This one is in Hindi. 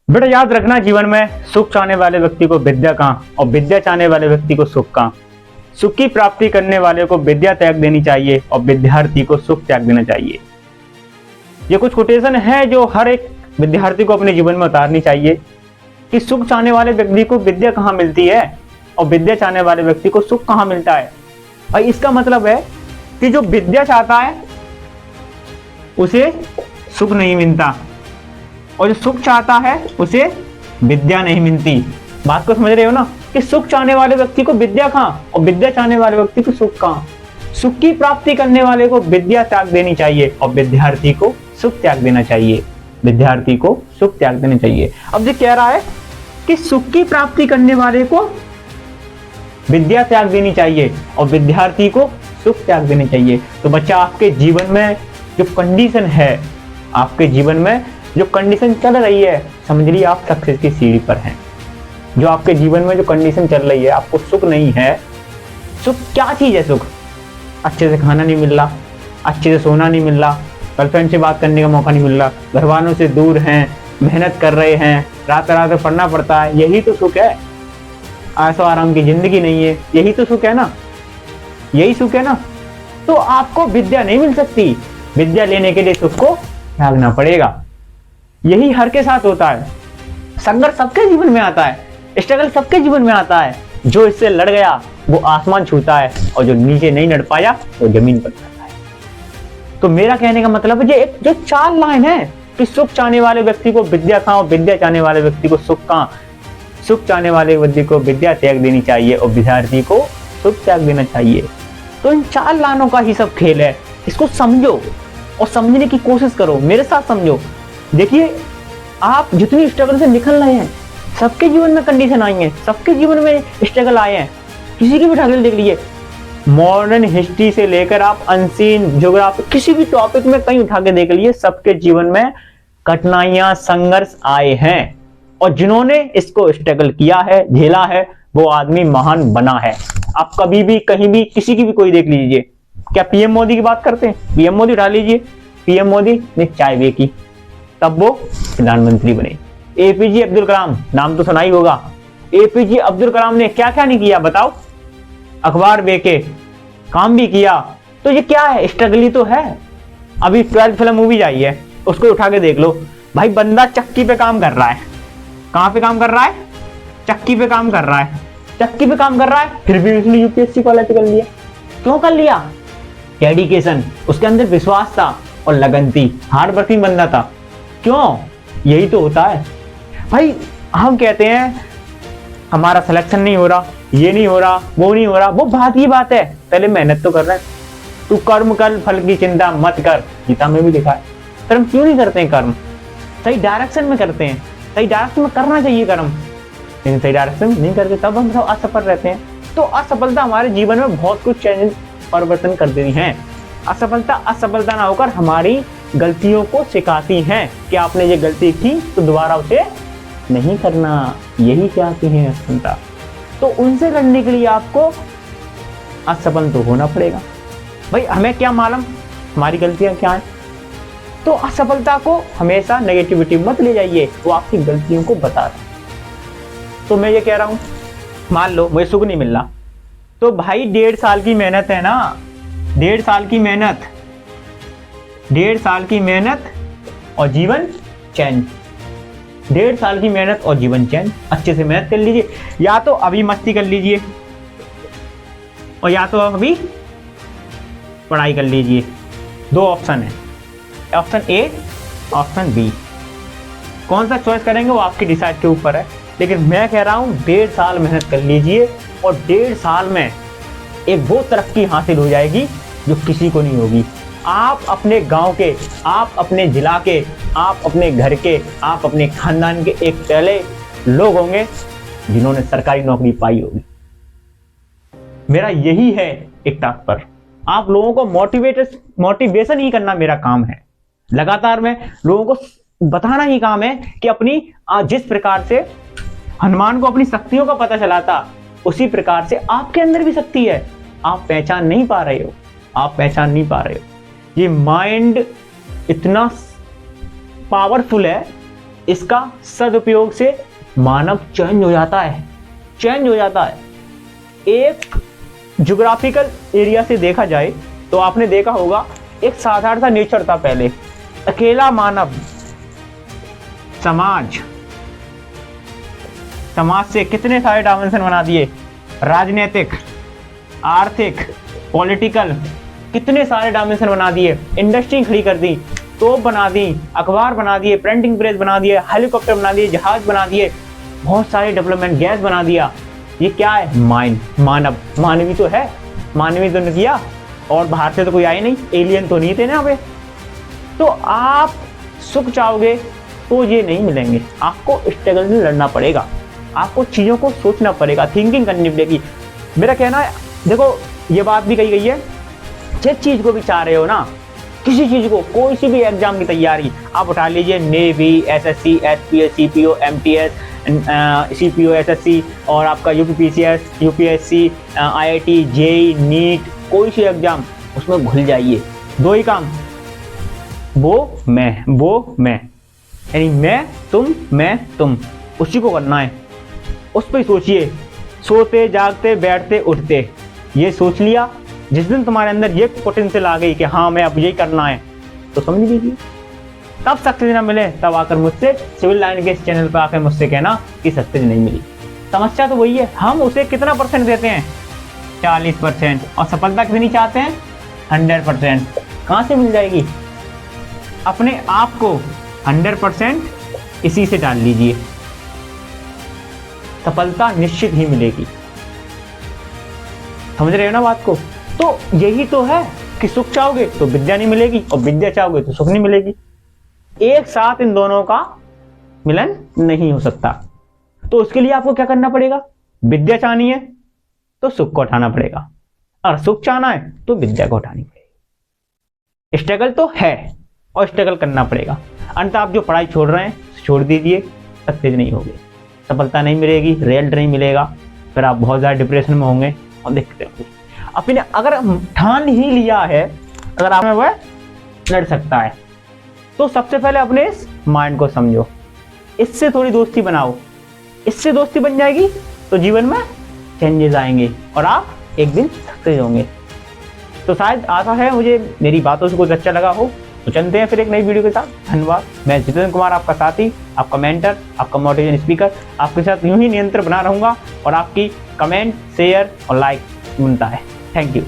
बेटा याद रखना, जीवन में सुख चाहने वाले व्यक्ति को विद्या कहाँ और विद्या चाहने वाले व्यक्ति को सुख कहाँ। सुख की प्राप्ति करने वाले को विद्या त्याग देनी चाहिए और विद्यार्थी को सुख त्याग देना चाहिए। ये कुछ कोटेशन है जो हर एक विद्यार्थी को अपने जीवन में उतारनी चाहिए कि सुख चाहने वाले व्यक्ति को विद्या कहाँ मिलती है और विद्या चाहने वाले व्यक्ति को सुख कहाँ मिलता है। भाई इसका मतलब है कि जो विद्या चाहता है उसे सुख नहीं मिलता और जो सुख चाहता है उसे विद्या नहीं मिलती। बात को समझ रहे हो ना कि सुख चाहने वाले व्यक्ति को विद्या कहाँ और विद्या चाहने वाले व्यक्ति को सुख कहाँ। सुख की प्राप्ति करने वाले को विद्या त्याग देनी चाहिए और विद्यार्थी को सुख त्याग देना चाहिए। विद्यार्थी को सुख त्याग देना चाहिए। अब ये कह रहा है कि सुख की प्राप्ति करने वाले को विद्या त्याग देनी चाहिए और विद्यार्थी को सुख त्याग देनी चाहिए। तो बच्चा, आपके जीवन में जो कंडीशन है, आपके जीवन में जो कंडीशन चल रही है, समझ लीजिए आप सक्सेस की सीढ़ी पर हैं। जो आपके जीवन में जो कंडीशन चल रही है, आपको सुख नहीं है। सुख क्या चीज है? सुख अच्छे से खाना नहीं मिल रहा, अच्छे से सोना नहीं मिल रहा, गर्लफ्रेंड से बात करने का मौका नहीं मिल रहा, घर वालों से दूर हैं, मेहनत कर रहे हैं, रात रात पढ़ना पड़ता है, यही तो सुख है। ऐसा आराम की जिंदगी नहीं है, यही तो सुख है ना, यही सुख है ना। तो आपको विद्या नहीं मिल सकती। विद्या लेने के लिए सुख को त्यागना पड़ेगा। यही हर के साथ होता है। संघर्ष सबके जीवन में आता है, स्ट्रगल सबके जीवन में आता है। जो इससे लड़ गया वो आसमान छूता है और जो नीचे नहीं लड़ पाया वो जमीन पर जाता है। तो मेरा कहने का मतलब है ये जो 4 लाइन है कि सुख चाहने वाले व्यक्ति को विद्या कहाँ और विद्या चाहने वाले व्यक्ति को सुख कहाँ। सुख चाहने वाले व्यक्ति को विद्या त्याग देनी चाहिए और विद्यार्थी को सुख त्याग देना चाहिए। तो इन 4 लाइनों का ही सब खेल है। इसको समझो और समझने की कोशिश करो, मेरे साथ समझो। देखिए, आप जितनी स्ट्रगल से निकल रहे हैं, सबके जीवन में कंडीशन आई है, सबके जीवन में स्ट्रगल आए हैं। किसी की भी उठा के देख लीजिए, मॉडर्न हिस्ट्री से लेकर आप अनसीन ज्योग्राफी, किसी भी टॉपिक में कहीं उठा के देख लीजिए, सबके जीवन में कठिनाइयां, संघर्ष आए हैं। और जिन्होंने इसको स्ट्रगल किया है, झेला है, वो आदमी महान बना है। आप कभी भी कहीं भी किसी की भी कोई देख लीजिए। क्या पीएम मोदी की बात करते हैं? पीएम मोदी उठा लीजिए, पीएम मोदी ने चाय बेची, तब वो प्रधानमंत्री बने। एपीजे अब्दुल कलाम, नाम तो सुना ही होगा। एपीजे अब्दुल कलाम ने क्या क्या नहीं किया बताओ? अखबार बेचे, काम भी किया। तो ये क्या है? स्ट्रगल ही तो है। अभी 12th फिल्म मूवी आई है, उसको उठा के देख लो। भाई बंदा चक्की पे काम कर रहा है। कहां पे काम कर रहा है? चक्की पे काम कर रहा है। चक्की पे काम कर रहा है, फिर भी उसने यूपीएससी क्वालिफाई कर लिया। क्यों कर लिया? डेडिकेशन, उसके अंदर विश्वास था और लगन थी, हार्ड वर्किंग बंदा था। क्यों? यही तो होता है भाई। हम कहते हैं हमारा सिलेक्शन नहीं हो रहा, ये नहीं हो रहा, वो नहीं हो रहा, वो बात की बात है। पहले मेहनत तो कर रहे हैं। तू कर्म कर, फल की चिंता मत कर, गीता में भी लिखा है। कर्म क्यों नहीं करते हैं? कर्म सही डायरेक्शन में करते हैं, सही डायरेक्शन में करना चाहिए कर्म, लेकिन सही डायरेक्शन में नहीं करते, तब हम सब असफल रहते हैं। तो असफलता हमारे जीवन में बहुत कुछ चेंज परिवर्तन कर देती है। असफलता असफलता ना होकर हमारी गलतियों को सिखाती हैं कि आपने ये गलती की तो दोबारा उसे नहीं करना। यही चाहती है असफलता। तो उनसे लड़ने के लिए आपको असफल तो होना पड़ेगा। भाई हमें क्या मालूम हमारी गलतियां क्या हैं? तो असफलता को हमेशा नेगेटिविटी मत ले जाइए, वो आपकी गलतियों को बता रहा है। तो मैं ये कह रहा हूं, मान लो मुझे सुख नहीं मिल रहा, तो भाई 1.5 साल की मेहनत है ना, 1.5 साल की मेहनत, 1.5 साल की मेहनत और जीवन चैन। 1.5 साल की मेहनत और जीवन चैन। अच्छे से मेहनत कर लीजिए, या तो अभी मस्ती कर लीजिए और या तो अभी पढ़ाई कर लीजिए। 2 ऑप्शन है, ऑप्शन ए, ऑप्शन बी। कौन सा चॉइस करेंगे वो आपकी डिसाइड के ऊपर है। लेकिन मैं कह रहा हूं 1.5 साल मेहनत कर लीजिए और 1.5 साल में एक वो तरक्की हासिल हो जाएगी जो किसी को नहीं होगी। आप अपने गांव के, आप अपने जिला के, आप अपने घर के, आप अपने खानदान के एक पहले लोग होंगे जिन्होंने सरकारी नौकरी पाई होगी। मेरा यही है एक तात्पर्य। आप लोगों को मोटिवेशन ही करना मेरा काम है। लगातार मैं लोगों को बताना ही काम है कि अपनी जिस प्रकार से हनुमान को अपनी शक्तियों का पता चला था, उसी प्रकार से आपके अंदर भी शक्ति है। आप पहचान नहीं पा रहे हो, आप पहचान नहीं पा रहे हो। ये माइंड इतना पावरफुल है इसका सदुपयोग से मानव चेंज हो जाता है। एक ज्योग्राफिकल एरिया से देखा जाए तो आपने देखा होगा एक साधारण सा नेचर था पहले, अकेला मानव। समाज से कितने सारे डायमेंशन बना दिए, राजनीतिक, आर्थिक, पॉलिटिकल, कितने सारे डायमेंशन बना दिए, इंडस्ट्री खड़ी कर दी, तोप बना दी, अखबार बना दिए, प्रिंटिंग प्रेस बना दिए, हेलीकॉप्टर बना दिए, जहाज बना दिए, बहुत सारे डेवलपमेंट, गैस बना दिया। ये क्या है? मानवी तो है, मानवी तो ने किया, और बाहर से तो कोई आए नहीं, एलियन तो नहीं थे ना पे। तो आप सुख चाहोगे तो ये नहीं मिलेंगे, आपको स्ट्रगल से लड़ना पड़ेगा, आपको चीज़ों को सोचना पड़ेगा, थिंकिंग करनी पड़ेगी। मेरा कहना है, देखो ये बात भी कही गई है, जिस चीज़ को भी चाह रहे हो ना, किसी चीज़ को, कोई सी भी एग्जाम की तैयारी आप उठा लीजिए, navy, SSC, SPS, CPO, MTS, CPO, SSC, और आपका UPPCS, UPSC, IIT, JE, NEET, कोई सी एग्जाम, उसमें घुल जाइए। दो ही काम, वो मैं, यानी मैं तुम, उसी को करना है, उस पर सोचिए। सोते जागते बैठते उठते ये सोच लिया, जिस दिन तुम्हारे अंदर ये पोटेंशियल आ गई कि हाँ मैं अब यही करना है, तो समझ लीजिए, तब सक्सेस ना मिले तब आकर मुझसे सिविल लाइन के इस चैनल पर आकर मुझसे कहना कि सक्सेस नहीं मिली। समस्या तो वही है, हम उसे कितना % देते हैं? 40%, और सफलता कितनी चाहते हैं? 100%। कहाँ से मिल जाएगी? अपने आप को 100% इसी से डाल लीजिए, सफलता निश्चित ही मिलेगी। समझ रहे हो ना बात को? तो यही तो है कि सुख चाहोगे तो विद्या नहीं मिलेगी, और विद्या चाहोगे तो सुख नहीं मिलेगी। एक साथ इन दोनों का मिलन नहीं हो सकता। तो उसके लिए आपको क्या करना पड़ेगा? विद्या चाहनी है तो सुख को उठाना पड़ेगा, और सुख चाहना है तो विद्या को उठानी पड़ेगी। स्ट्रगल तो है और स्ट्रगल करना पड़ेगा। अंत आप जो पढ़ाई छोड़ रहे हैं छोड़ दीजिए, सक्सेस नहीं होगी, सफलता नहीं मिलेगी, रिजल्ट नहीं मिलेगा, फिर आप बहुत ज़्यादा डिप्रेशन में होंगे और देखते होंगे। अपने अगर ठान ही लिया है, अगर आप में वह लड़ सकता है, तो सबसे पहले अपने इस माइंड को समझो, इससे थोड़ी दोस्ती बनाओ। इससे दोस्ती बन जाएगी तो जीवन में चेंजेस आएंगे और आप एक दिन सक्सेस होंगे। तो शायद आशा है मुझे मेरी बातों से कुछ अच्छा लगा हो। तो चलते हैं फिर एक नई वीडियो के साथ। धन्यवाद। मैं जितेंद्र कुमार, आपका साथी, आपका मेंटर, आपका मोटिवेशन स्पीकर, आपके साथ यूं ही नियंत्रण बना रहूंगा और आपकी कमेंट, शेयर और लाइक मिलता है। Thank you.